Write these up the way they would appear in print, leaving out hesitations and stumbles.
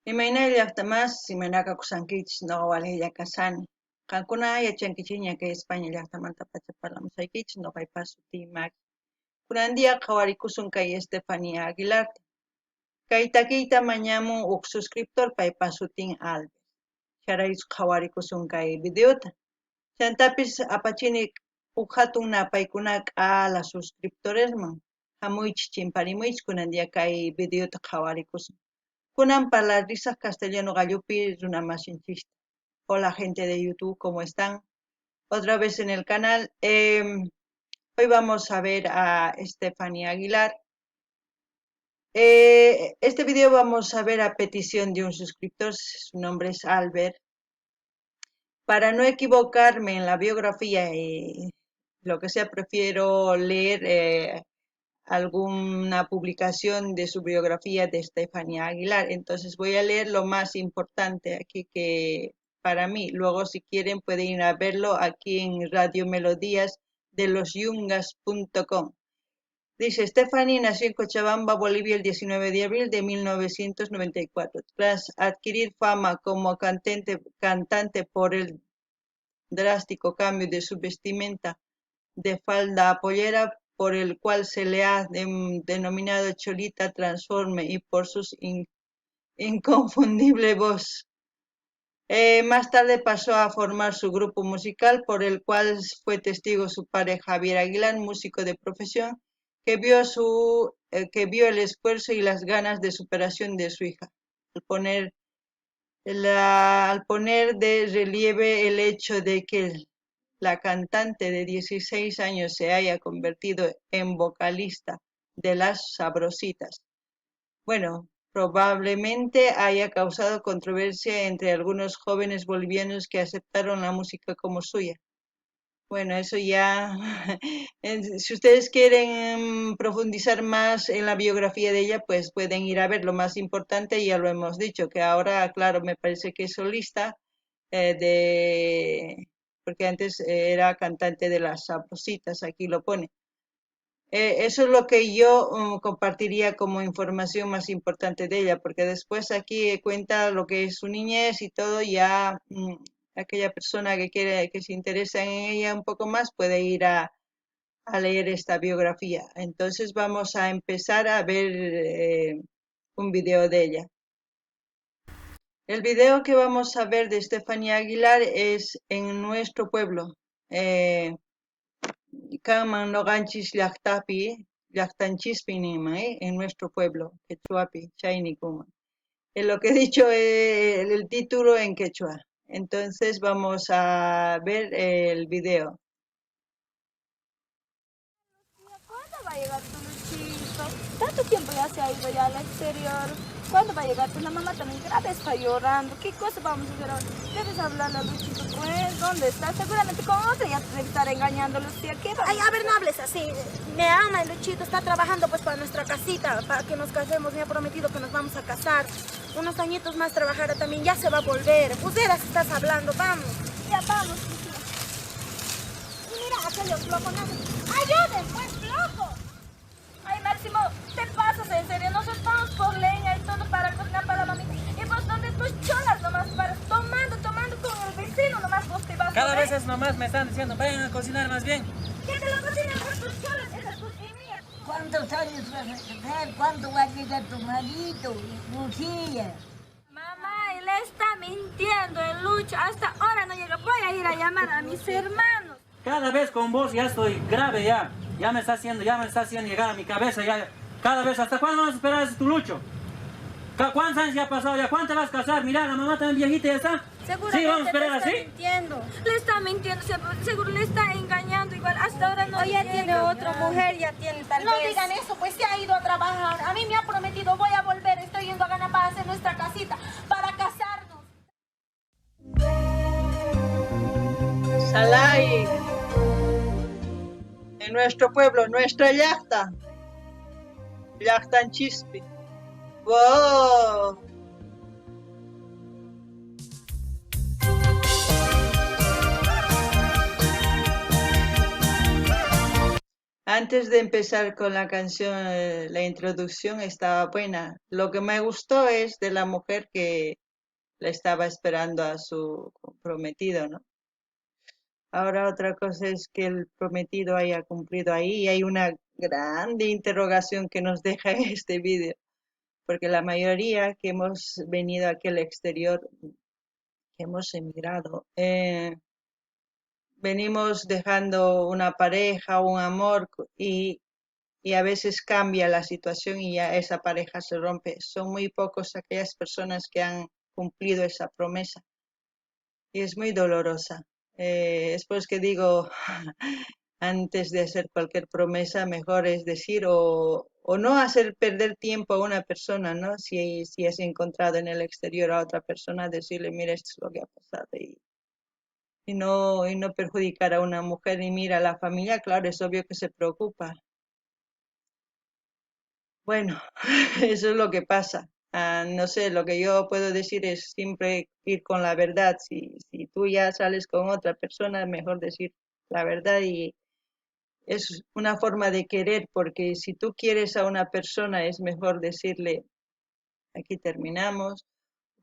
Imaynayllaqtamas imanaka kusankichis ñuqa kasani. Qankuna yachankichis kay España llaqtamanta pacha parlamusaykichis ñuqaypas sutiyki. Kunan dia qhawarikusun kay Estefanía Aguilarta. Kay takiyta mañamun huk suscriptor paypas sutin Albert. Charayus qhawarikusun kay videota. Chantapis apachini huk hatun paykunaka k'ala suscriptoresman. Hamuychis chimparimuychis kunan dia kay videota qhawarikusun. Kunan risaq castellano gallupi runamasinchista. Hola gente de YouTube, ¿cómo están? Otra vez en el canal. Hoy vamos a ver a Estefanía Aguilar. Este video vamos a ver a petición de un suscriptor, su nombre es Albert. Para no equivocarme en la biografía y lo que sea, prefiero leer alguna publicación de su biografía de Estefanía Aguilar. Entonces voy a leer lo más importante aquí que para mí. Luego si quieren pueden ir a verlo aquí en Radio Melodías de losyungas.com. Dice, Estefanía nació en Cochabamba, Bolivia, el 19 de abril de 1994. Tras adquirir fama como cantante por el drástico cambio de su vestimenta de falda a pollera, por el cual se le ha denominado Cholita Transforme, y por su inconfundible voz. Más tarde pasó a formar su grupo musical, por el cual fue testigo su padre Javier Aguilar, músico de profesión, que vio el esfuerzo y las ganas de superación de su hija, al poner de relieve el hecho de que la cantante de 16 años se haya convertido en vocalista de Las Sabrositas. Bueno, probablemente haya causado controversia entre algunos jóvenes bolivianos que aceptaron la música como suya. Bueno, eso ya, si ustedes quieren profundizar más en la biografía de ella, pues pueden ir a ver. Lo más importante, ya lo hemos dicho, que ahora, claro, me parece que es solista, porque antes era cantante de Las Sabrositas, aquí lo pone. Eso es lo que yo compartiría como información más importante de ella, porque después aquí cuenta lo que es su niñez y todo, ya aquella persona que se interesa en ella un poco más puede ir a leer esta biografía. Entonces vamos a empezar a ver un video de ella. El video que vamos a ver de Estefanía Aguilar es en nuestro pueblo. Kaman noganchis llaqtanchispi nima, en nuestro pueblo, quechuapi, chaynikuma. En lo que he dicho el título en quechua. Entonces vamos a ver el video. ¿Cuándo va a llegar tu Luchito? Tanto tiempo ya se ha ido ya al exterior. ¿Cuándo va a llegar? La mamá también grave está llorando. ¿Qué cosa vamos a hacer ahora? Debes hablarle a Luchito, pues. ¿Dónde está? Seguramente con otra ya te debe estar engañando, Lucía. ¿Qué va? Ay, a ver, no hables así. Me ama el Luchito, está trabajando pues para nuestra casita, para que nos casemos. Me ha prometido que nos vamos a casar. Unos añitos más trabajará también, ya se va a volver. Pues verás, estás hablando, vamos. Ya vamos, Lucía. Y mira, aquellos flocos. ¡Ayuden, pues, flocos! Ay, Máximo, te pasas en serio. Nosotros vamos por leña y todo para cocinar para la mamita. Y vos, donde tus cholas nomás paras, tomando con el vecino nomás vos te vas. Cada vez es nomás me están diciendo, vayan a cocinar más bien. ¿Qué te lo cocinan con tus cholas? Esas tus mías. ¿Cuántos años vas a casar? ¿Cuándo va a llegar tu marido, Lucía? Mamá, él está mintiendo, el Lucho. Hasta ahora no llega. Voy a ir a llamar a mis hermanos. Cada vez con vos ya estoy grave ya. Ya me está haciendo llegar a mi cabeza ya. Cada vez, ¿hasta cuándo vas a esperar ese tu Lucho? ¿Cuántos años ya ha pasado ya? ¿Cuándo te vas a casar? Mira, la mamá también viejita ya está. Seguramente sí, vamos a esperar le está así. mintiendo. Le está mintiendo, seguro le está engañando igual. Hasta ahora no. O ya tiene otra mujer, ya tiene tal vez. No digan eso, pues se ha ido a trabajar. A mí me ha prometido, voy a volver, estoy yendo a Ganapá a hacer nuestra casita para casarnos. Salay. En nuestro pueblo, nuestra llaqta. Llaqtanchispi. ¡Wow! Antes de empezar con la canción, la introducción estaba buena. Lo que me gustó es de la mujer que le estaba esperando a su prometido, ¿no? Ahora otra cosa es que el prometido haya cumplido ahí y hay una grande interrogación que nos deja este vídeo, porque la mayoría que hemos venido aquí al exterior, que hemos emigrado, venimos dejando una pareja, un amor y a veces cambia la situación y ya esa pareja se rompe. Son muy pocos aquellas personas que han cumplido esa promesa y es muy dolorosa. Es pues que digo, antes de hacer cualquier promesa, mejor es decir o no hacer perder tiempo a una persona, ¿no? Si has encontrado en el exterior a otra persona, decirle, mira, esto es lo que ha pasado y no perjudicar a una mujer. Y mira, la familia, claro, es obvio que se preocupa. Bueno, eso es lo que pasa. No sé, lo que yo puedo decir es siempre ir con la verdad. Si tú ya sales con otra persona, mejor decir la verdad y es una forma de querer, porque si tú quieres a una persona es mejor decirle, aquí terminamos,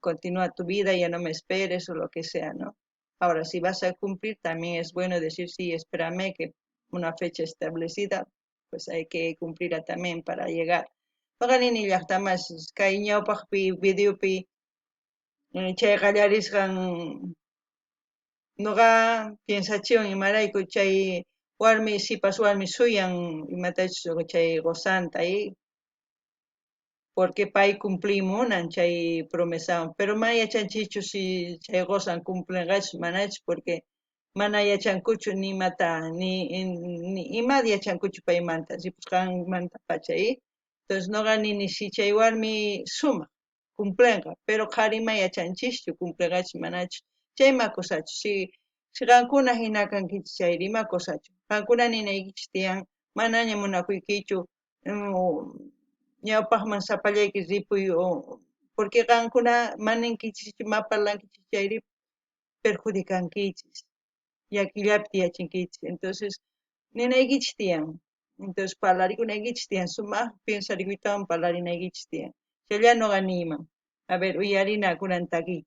continúa tu vida, ya no me esperes o lo que sea, ¿no? Ahora, si vas a cumplir, también es bueno decir, sí, espérame, que una fecha establecida, pues hay que cumplirla también para llegar. Paganini llaqtamas kay ñawpaqpi videopi chay qallarisqan nuqa piensachiwan imarayku chay warmi sipas warmi suyan imatachus chay qusanta y porque pay cumplimunan chay promesawan pero mana yachanchichu si chay qusan cumplinqachus manachus porque mana yachankuchu nimata ni imata yachankuchu paymanta ripusqanmanta pacha entonces noqa nini si chay warmi sumaq cumplenqa pero qhari ma yachanchischu cumplenqachus manachus chayma kusachu si qankuna hina kankichis chayri ima kusachu qankuna ninaykichis tiyan manaña munakuykichu ñawpaqman sapallayki ripuy porque qankuna maninkichis ma parlankichis chayri perjudicankichis llakillapi tiyachinkichis entonces ninaykichis tiyan entonces parlarikunaykichis tiyan sumaq pensarikuytawan parlarinaykichis tiyan chaylla noqa niyman a ver uyarina kunan takiy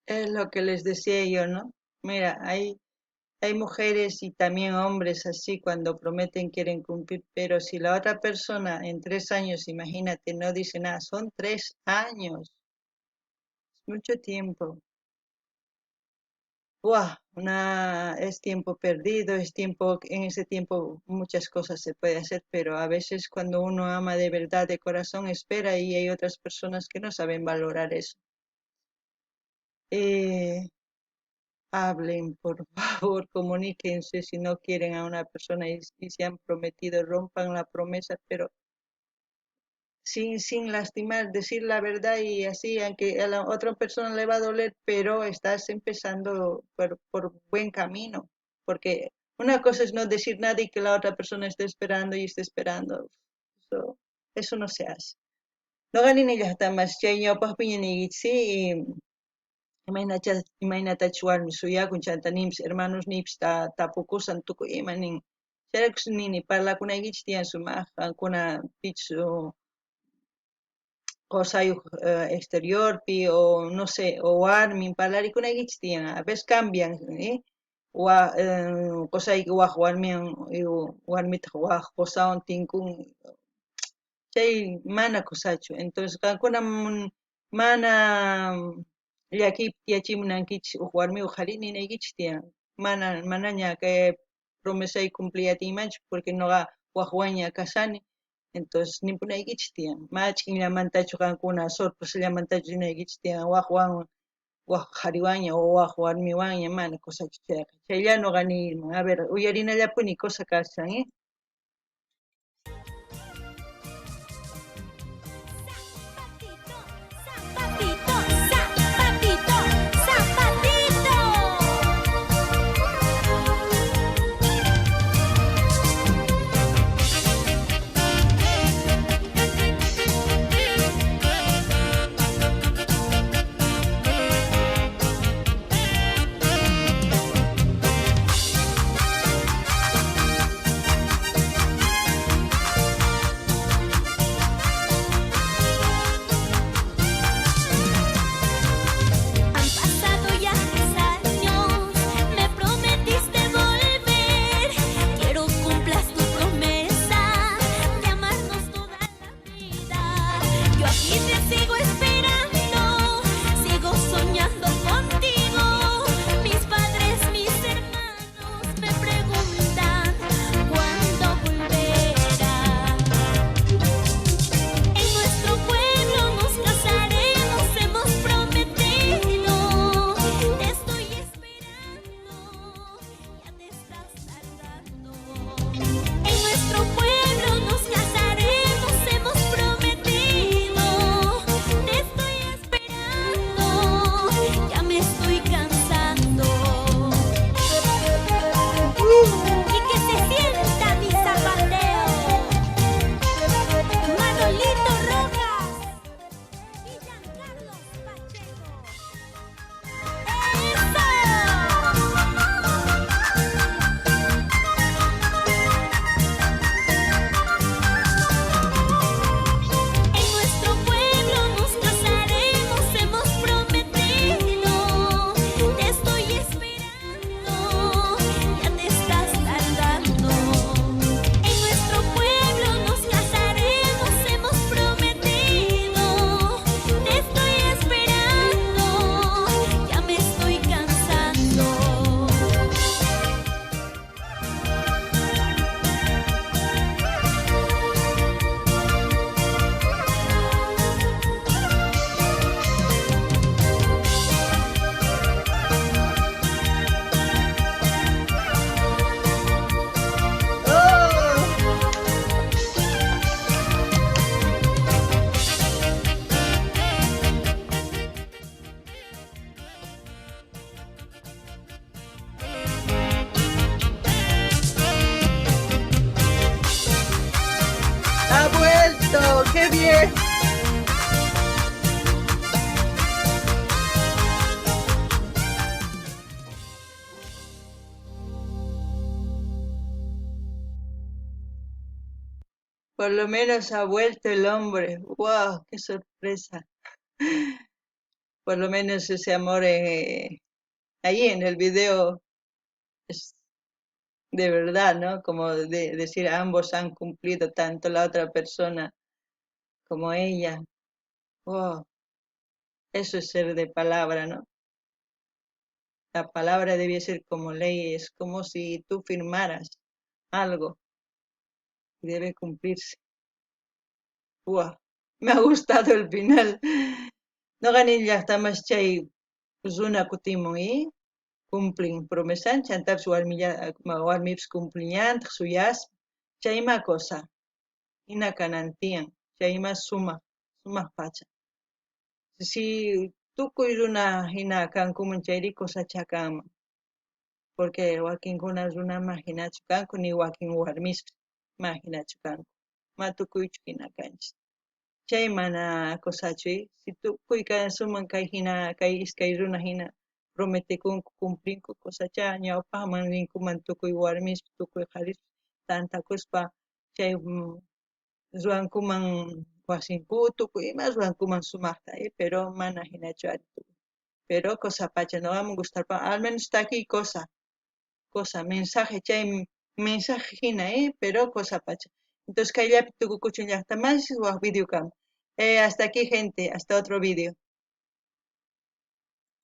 es lo que les decía yo, ¿no? Mira, hay mujeres y también hombres así cuando prometen quieren cumplir, pero si la otra persona en 3 años, imagínate, no dice nada, son 3 años, es mucho tiempo. ¡Buah! Es tiempo perdido, es tiempo, en ese tiempo muchas cosas se puede hacer, pero a veces cuando uno ama de verdad, de corazón, espera y hay otras personas que no saben valorar eso. Eh, Hablen, por favor, comuníquense si no quieren a una persona y se han prometido, rompan la promesa, pero sin lastimar, decir la verdad y así, aunque a la otra persona le va a doler, pero estás empezando por buen camino, porque una cosa es no decir nada y que la otra persona esté esperando y esté esperando. Eso no se hace. No ganin ella hasta más chaño pas piñani sí imaynata chuarmi suyakun chanta nims hermanos nips tapukusan tukuy imanin charakus nini parlakunaykichik tiyan sumaq qankuna pichu qosayuq exteriorpi o no sé o warmin parlarikunaykichik tiyan a veces cambian qosayki waq warmiwan warmita waq qosawan tinkun chay mana kusachu entonces qankuna mana llakiypi tiyachimunankichik uq warmi qhari ninaykichik tiyan manaña kay promesay cumpliyatinmanchu porque ñuqa waqwanña kashani entonces nimpunaykichik tiyan machkinllamantachu qankuna sorpresallamantachu rinaykichik tiyan waqwan waq qhariwanña o waq warmiwanña mana kusachu chayqa chaylla ñuqa niyman a ver uyarinallapuni cosa kashan Zapatito, zapatito, zapatito. Han pasado ya 10 años, me prometiste volver. Quiero cumplas tu promesa de amarnos toda la vida. Yo aquí te sigo esperando, sigo soñando contigo. Mis padres, mis hermanos me preguntan cuándo volverás. En nuestro pueblo nos casaremos, hemos prometido. Te estoy esperando, ya te estás tardando. En nuestro pueblo nos casaremos, hemos prometido. Te estoy esperando, ya me estoy cansando. Y que se sienta mi zapateo. Manolito Rojas y Giancarlos Pacheco. En nuestro pueblo nos casaremos, hemos prometido. Te estoy esperando, ya te estás tardando. En nuestro pueblo nos casaremos, hemos prometido. Te estoy esperando, ya me estoy cansando. ¡Ha vuelto! ¡Qué bien! Por lo menos ha vuelto el hombre. ¡Wow! ¡Qué sorpresa! Por lo menos ese amor ahí en el video es de verdad, ¿no? Como decir, ambos han cumplido, tanto la otra persona como ella. ¡Wow! Eso es ser de palabra, ¿no? La palabra debía ser como ley, es como si tú firmaras algo y debe cumplirse. ¡Wow! Me ha gustado el final. No gané ya está más chay, pues una kutimun y cumplen promesan, chantar su warmips cumplían, suyas, chayma cosa, inakanantian, chayma sumaq pacha. Si tukuy runa hina kankuman chayri cosacha kanman, porque wakinkuna runama hinachu kanku ni wakin warmis ma hinachu kanku, ma tukuychu hina kanchis. Chay mana cosachuy, si tukuy suman kay hina kay iskay runa hina prometikunku cumplinku cosacha ñawpaqman ninkuman tukuy warmis tukuy qharish tantakuspa chay ruankuman wasinpu tukuy ima ruankuman sumaqta pero mana hinachu ari tukuy. Pero cosa pacha no me gustarpa, al menos está aquí cosa mensaje chay mensaje hina pero cosa pacha. Entonces kayllapi tukukuchun llaqta más video cam. Hasta aquí gente, hasta otro video.